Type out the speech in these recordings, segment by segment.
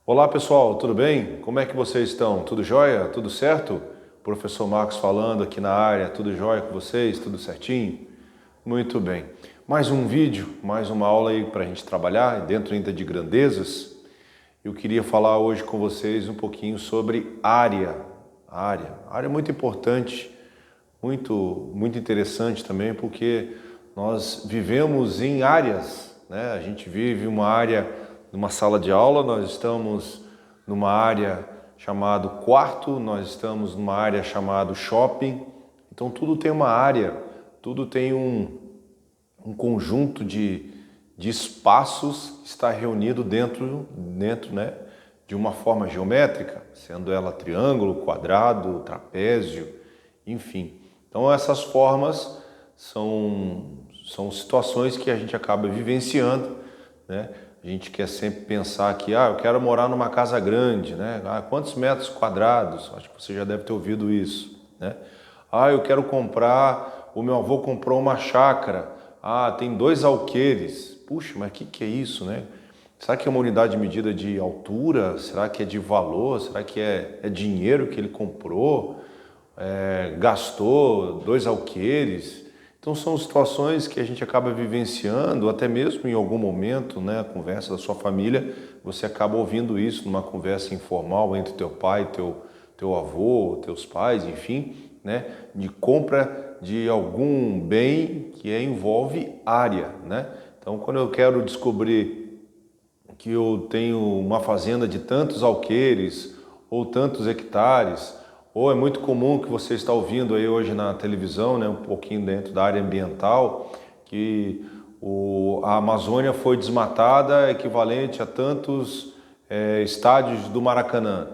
Olá pessoal, tudo bem? Como é que vocês estão? Tudo jóia? Tudo certo? Professor Marcos falando aqui na área, tudo jóia com vocês? Tudo certinho? Muito bem. Mais um vídeo, mais uma aula aí para a gente trabalhar dentro ainda de grandezas. Eu queria falar hoje com vocês um pouquinho sobre área. Área é muito importante, muito interessante também, porque nós vivemos em áreas, né? A gente vive uma área numa sala de aula, nós estamos numa área chamada quarto, nós estamos numa área chamada shopping. Então tudo tem uma área, tudo tem um conjunto de espaços que está reunido dentro, né, de uma forma geométrica, sendo ela triângulo, quadrado, trapézio, enfim. Então essas formas são situações que a gente acaba vivenciando, né? A gente quer sempre pensar que, eu quero morar numa casa grande, né? Quantos metros quadrados? Acho que você já deve ter ouvido isso, né? Eu quero comprar, o meu avô comprou uma chácara, tem 2 alqueires. Puxa, mas o que é isso, né? Será que é uma unidade de medida de altura? Será que é de valor? Será que é dinheiro que ele comprou? Gastou 2 alqueires? Então são situações que a gente acaba vivenciando, até mesmo em algum momento, né, a conversa da sua família, você acaba ouvindo isso numa conversa informal entre teu pai, teu avô, teus pais, enfim, né, de compra de algum bem que envolve área, né? Então quando eu quero descobrir que eu tenho uma fazenda de tantos alqueires ou tantos hectares, ou é muito comum que você está ouvindo aí hoje na televisão, né, um pouquinho dentro da área ambiental, que a Amazônia foi desmatada equivalente a tantos estádios do Maracanã.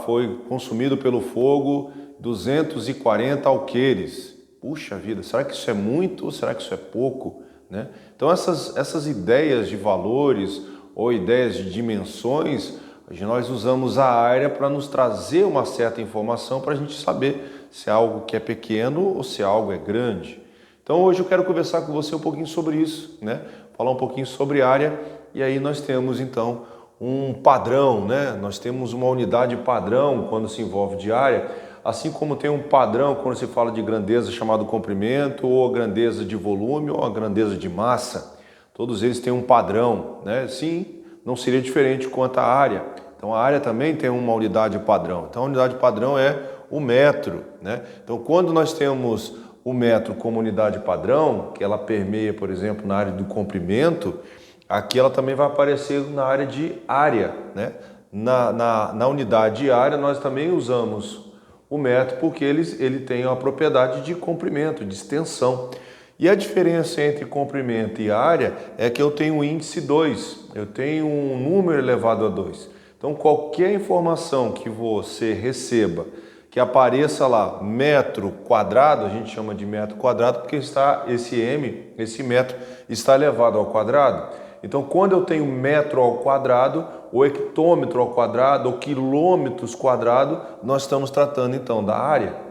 Foi consumido pelo fogo 240 alqueires. Puxa vida, será que isso é muito ou será que isso é pouco, né? Então essas ideias de valores ou ideias de dimensões, nós usamos a área para nos trazer uma certa informação para a gente saber se é algo que é pequeno ou se algo é grande. Então hoje eu quero conversar com você um pouquinho sobre isso, né? Falar um pouquinho sobre área, e aí nós temos então um padrão, né? Nós temos uma unidade padrão quando se envolve de área, assim como tem um padrão quando se fala de grandeza chamado comprimento, ou a grandeza de volume, ou a grandeza de massa. Todos eles têm um padrão, né? Sim, não seria diferente quanto à área. Então a área também tem uma unidade padrão. Então a unidade padrão é o metro, né? Então quando nós temos o metro como unidade padrão, que ela permeia, por exemplo, na área do comprimento, aqui ela também vai aparecer na área de área, né? Na unidade de área nós também usamos o metro porque ele tem a propriedade de comprimento, de extensão. E a diferença entre comprimento e área é que eu tenho um índice 2, eu tenho um número elevado a 2. Então qualquer informação que você receba, que apareça lá metro quadrado, a gente chama de metro quadrado porque esse metro está elevado ao quadrado. Então quando eu tenho metro ao quadrado, ou hectômetro ao quadrado, ou quilômetros quadrado, nós estamos tratando então da área.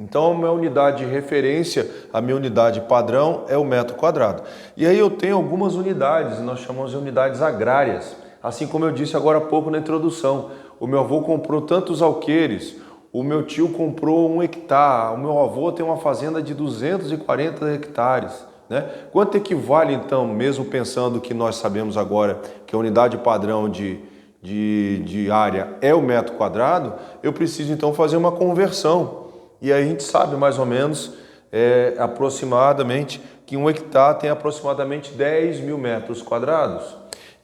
Então, a minha unidade de referência, a minha unidade padrão é o metro quadrado. E aí eu tenho algumas unidades, nós chamamos de unidades agrárias. Assim como eu disse agora há pouco na introdução, o meu avô comprou tantos alqueires, o meu tio comprou 1 hectare, o meu avô tem uma fazenda de 240 hectares. Né? Quanto equivale então, mesmo pensando que nós sabemos agora que a unidade padrão de área é o metro quadrado, eu preciso então fazer uma conversão. E aí a gente sabe mais ou menos, aproximadamente, que 1 hectare tem aproximadamente 10 mil metros quadrados.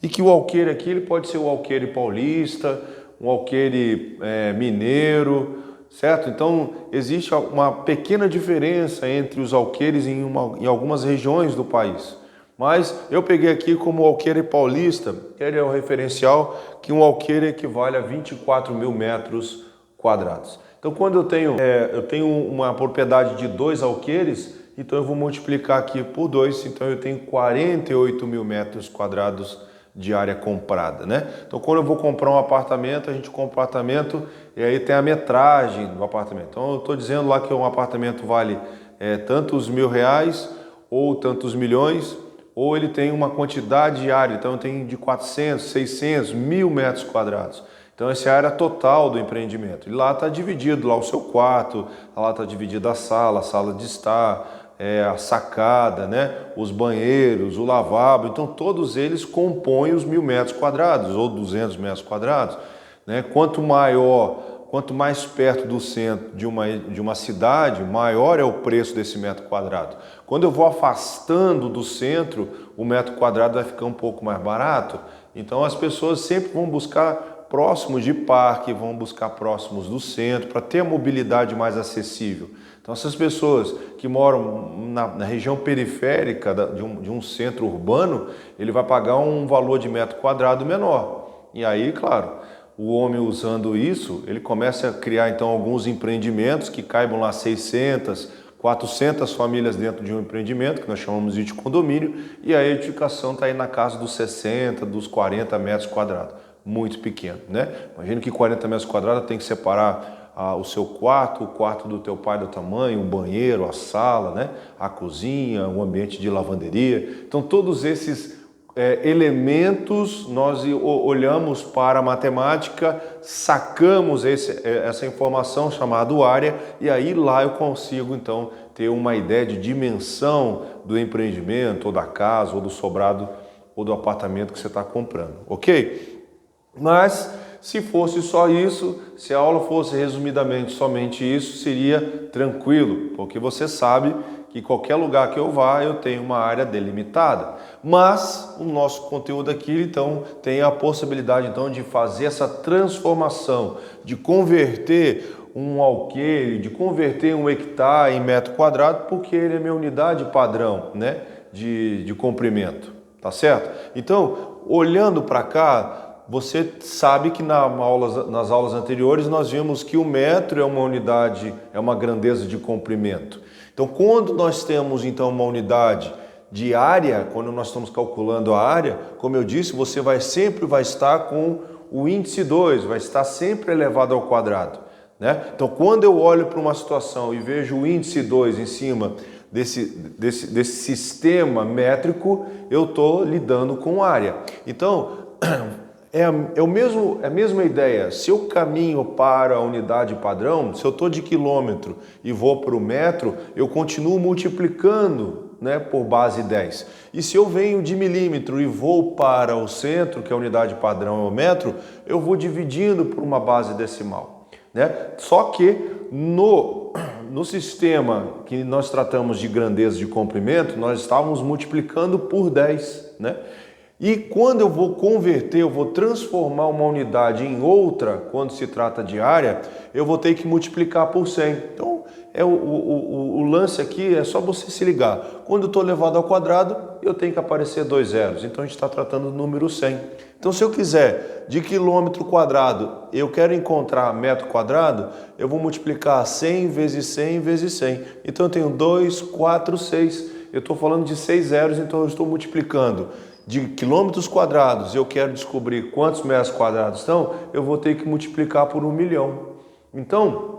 E que o alqueire aqui ele pode ser o alqueire paulista, um alqueire mineiro, certo? Então existe uma pequena diferença entre os alqueires em algumas regiões do país. Mas eu peguei aqui como o alqueire paulista, ele é o referencial que um alqueire equivale a 24 mil metros quadrados. Então quando eu tenho uma propriedade de 2 alqueires, então eu vou multiplicar aqui por 2, então eu tenho 48 mil metros quadrados de área comprada, né? Então quando eu vou comprar um apartamento, a gente compra um apartamento e aí tem a metragem do apartamento. Então eu estou dizendo lá que um apartamento vale tantos mil reais, ou tantos milhões, ou ele tem uma quantidade de área, então tem de 400, 600, 1.000 metros quadrados. Então essa é a área total do empreendimento. E lá está dividido lá o seu quarto, lá está dividida a sala de estar, a sacada, né? Os banheiros, o lavabo. Então todos eles compõem os 1.000 metros quadrados ou 200 metros quadrados, né? Quanto mais perto do centro de uma cidade, maior é o preço desse metro quadrado. Quando eu vou afastando do centro, o metro quadrado vai ficar um pouco mais barato. Então as pessoas sempre vão buscar próximos de parque, vão buscar próximos do centro, para ter a mobilidade mais acessível. Então essas pessoas que moram na região periférica de um centro urbano, ele vai pagar um valor de metro quadrado menor. E aí, claro, o homem usando isso, ele começa a criar então alguns empreendimentos que caibam lá 600, 400 famílias dentro de um empreendimento, que nós chamamos de condomínio, e a edificação está aí na casa dos 60, dos 40 metros quadrados. Muito pequeno, né? Imagina que 40 metros quadrados tem que separar o seu quarto, o quarto do teu pai do tamanho, o banheiro, a sala, né? A cozinha, o ambiente de lavanderia. Então todos esses elementos nós olhamos para a matemática, sacamos essa informação chamada área e aí lá eu consigo então ter uma ideia de dimensão do empreendimento, ou da casa, ou do sobrado, ou do apartamento que você está comprando, ok? Mas se fosse só isso, se a aula fosse resumidamente somente isso, seria tranquilo, porque você sabe que qualquer lugar que eu vá, eu tenho uma área delimitada. Mas o nosso conteúdo aqui, então, tem a possibilidade então de fazer essa transformação, de converter um alqueire, de converter um hectare em metro quadrado, porque ele é minha unidade padrão, né, de comprimento, tá certo? Então, olhando para cá, você sabe que nas aulas anteriores nós vimos que o metro é uma unidade, é uma grandeza de comprimento. Então, quando nós temos então uma unidade de área, quando nós estamos calculando a área, como eu disse, você sempre vai estar com o índice 2, vai estar sempre elevado ao quadrado, né? Então, quando eu olho para uma situação e vejo o índice 2 em cima desse sistema métrico, eu estou lidando com área. Então, é a mesma ideia. Se eu caminho para a unidade padrão, se eu estou de quilômetro e vou para o metro, eu continuo multiplicando, né, por base 10. E se eu venho de milímetro e vou para o centro, que é a unidade padrão é o metro, eu vou dividindo por uma base decimal, né? Só que no sistema que nós tratamos de grandeza de comprimento, nós estávamos multiplicando por 10, né? E quando eu vou converter, eu vou transformar uma unidade em outra, quando se trata de área, eu vou ter que multiplicar por 100. Então, o lance aqui é só você se ligar. Quando eu estou elevado ao quadrado, eu tenho que aparecer 2 zeros. Então, a gente está tratando do número 100. Então, se eu quiser de quilômetro quadrado, eu quero encontrar metro quadrado, eu vou multiplicar 100 vezes 100 vezes 100. Então, eu tenho 2, 4, 6. Eu estou falando de 6 zeros, então eu estou multiplicando de quilômetros quadrados. Eu quero descobrir quantos metros quadrados estão, eu vou ter que multiplicar por 1 milhão. Então,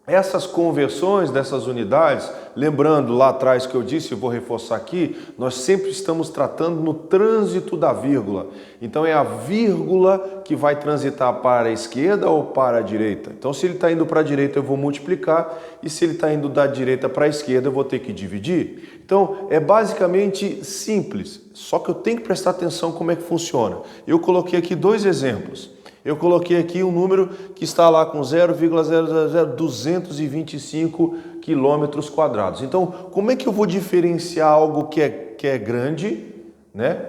essas conversões dessas unidades, lembrando lá atrás que eu disse, eu vou reforçar aqui, nós sempre estamos tratando no trânsito da vírgula. Então é a vírgula que vai transitar para a esquerda ou para a direita. Então se ele está indo para a direita eu vou multiplicar e se ele está indo da direita para a esquerda eu vou ter que dividir. Então é basicamente simples, só que eu tenho que prestar atenção como é que funciona. Eu coloquei aqui 2 exemplos. Eu coloquei aqui um número que está lá com 0,00225 quilômetros quadrados. Então, como é que eu vou diferenciar algo que é grande, né,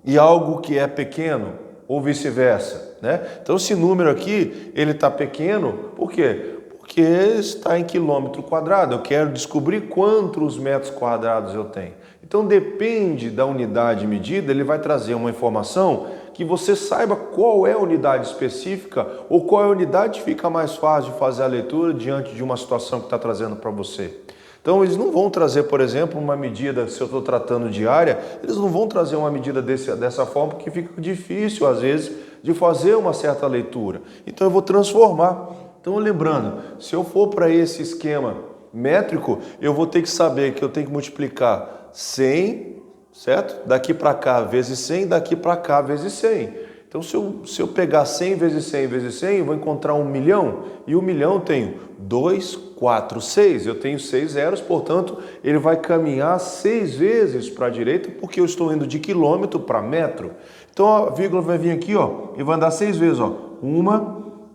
e algo que é pequeno, ou vice-versa, né? Então, esse número aqui, ele está pequeno, por quê? Porque está em quilômetro quadrado. Eu quero descobrir quantos metros quadrados eu tenho. Então, depende da unidade medida, ele vai trazer uma informação que você saiba qual é a unidade específica ou qual é a unidade que fica mais fácil de fazer a leitura diante de uma situação que está trazendo para você. Então, eles não vão trazer, por exemplo, uma medida, se eu estou tratando de área, eles não vão trazer uma medida dessa forma, porque fica difícil, às vezes, de fazer uma certa leitura. Então, eu vou transformar. Então, lembrando, se eu for para esse esquema métrico, eu vou ter que saber que eu tenho que multiplicar 100 certo? Daqui para cá vezes 100, daqui para cá vezes 100. Então, se eu pegar 100 vezes 100 vezes 100, eu vou encontrar 1 milhão. E 1 milhão eu tenho 2, 4, 6. Eu tenho 6 zeros, portanto, ele vai caminhar 6 vezes para a direita, porque eu estou indo de quilômetro para metro. Então, a vírgula vai vir aqui, ó, e vai andar 6 vezes. 1,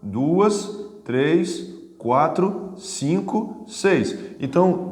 2, 3, 4, 5, 6. Então,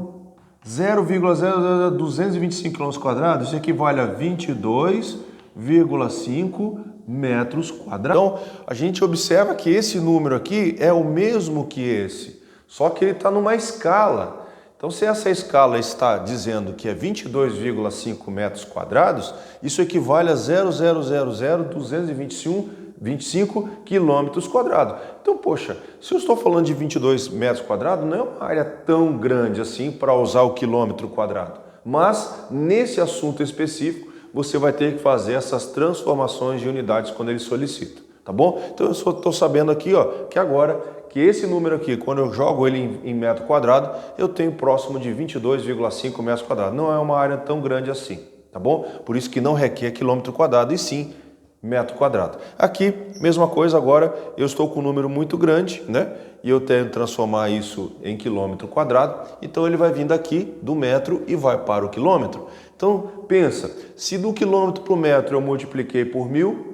0,00225 km², isso equivale a 22,5 metros quadrados. Então, a gente observa que esse número aqui é o mesmo que esse, só que ele está numa escala. Então, se essa escala está dizendo que é 22,5 metros quadrados, isso equivale a 0,000,225 quilômetros quadrados. Então, poxa, se eu estou falando de 22 metros quadrados, não é uma área tão grande assim para usar o quilômetro quadrado. Mas, nesse assunto específico, você vai ter que fazer essas transformações de unidades quando ele solicita, tá bom? Então eu só estou sabendo aqui, ó, que agora, que esse número aqui, quando eu jogo ele em metro quadrado, eu tenho próximo de 22,5 metros quadrados. Não é uma área tão grande assim, tá bom? Por isso que não requer quilômetro quadrado, e sim metro quadrado. Aqui, mesma coisa, agora eu estou com um número muito grande, né? E eu tenho que transformar isso em quilômetro quadrado, então ele vai vir daqui do metro e vai para o quilômetro. Então, pensa, se do quilômetro para o metro eu multipliquei por milhão,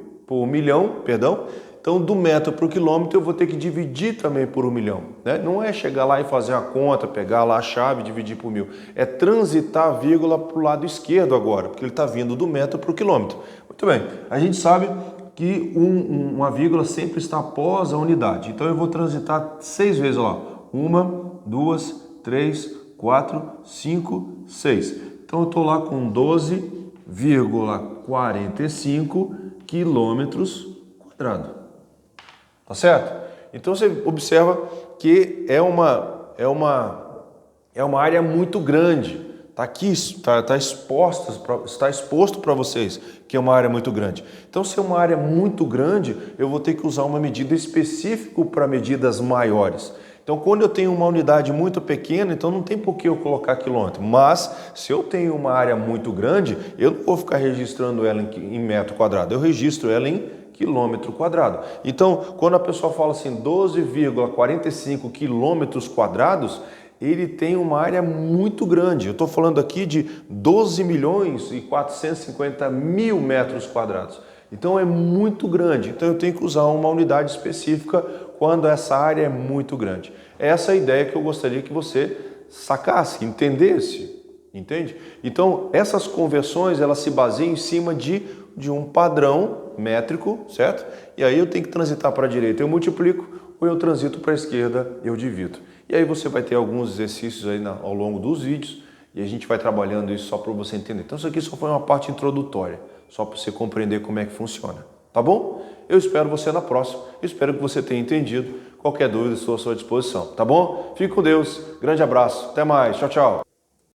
então do metro para o quilômetro eu vou ter que dividir também por 1 milhão. Né? Não é chegar lá e fazer a conta, pegar lá a chave e dividir por 1000. É transitar a vírgula para o lado esquerdo agora, porque ele está vindo do metro para o quilômetro. Muito bem, a gente sabe que uma vírgula sempre está após a unidade. Então eu vou transitar 6 vezes, ó. 1, 2, 3, 4, 5, 6. Então eu estou lá com 12,45 quilômetros quadrados. Tá certo? Então você observa que é uma área muito grande. Está aqui, está exposto para vocês que é uma área muito grande. Então, se é uma área muito grande, eu vou ter que usar uma medida específica para medidas maiores. Então, quando eu tenho uma unidade muito pequena, então não tem por que eu colocar quilômetro. Mas, se eu tenho uma área muito grande, eu não vou ficar registrando ela em metro quadrado, eu registro ela em quilômetro quadrado. Então, quando a pessoa fala assim 12,45 quilômetros quadrados, ele tem uma área muito grande. Eu estou falando aqui de 12.450.000 metros quadrados. Então é muito grande. Então eu tenho que usar uma unidade específica quando essa área é muito grande. Essa é a ideia que eu gostaria que você sacasse, entendesse. Entende? Então essas conversões elas se baseiam em cima de um padrão métrico, certo? E aí eu tenho que transitar para a direita, eu multiplico, ou eu transito para a esquerda, eu divido. E aí você vai ter alguns exercícios aí ao longo dos vídeos e a gente vai trabalhando isso só para você entender. Então isso aqui só foi uma parte introdutória, só para você compreender como é que funciona, tá bom? Eu espero você na próxima, espero que você tenha entendido. Qualquer dúvida estou à sua disposição, tá bom? Fique com Deus, grande abraço, até mais, tchau, tchau.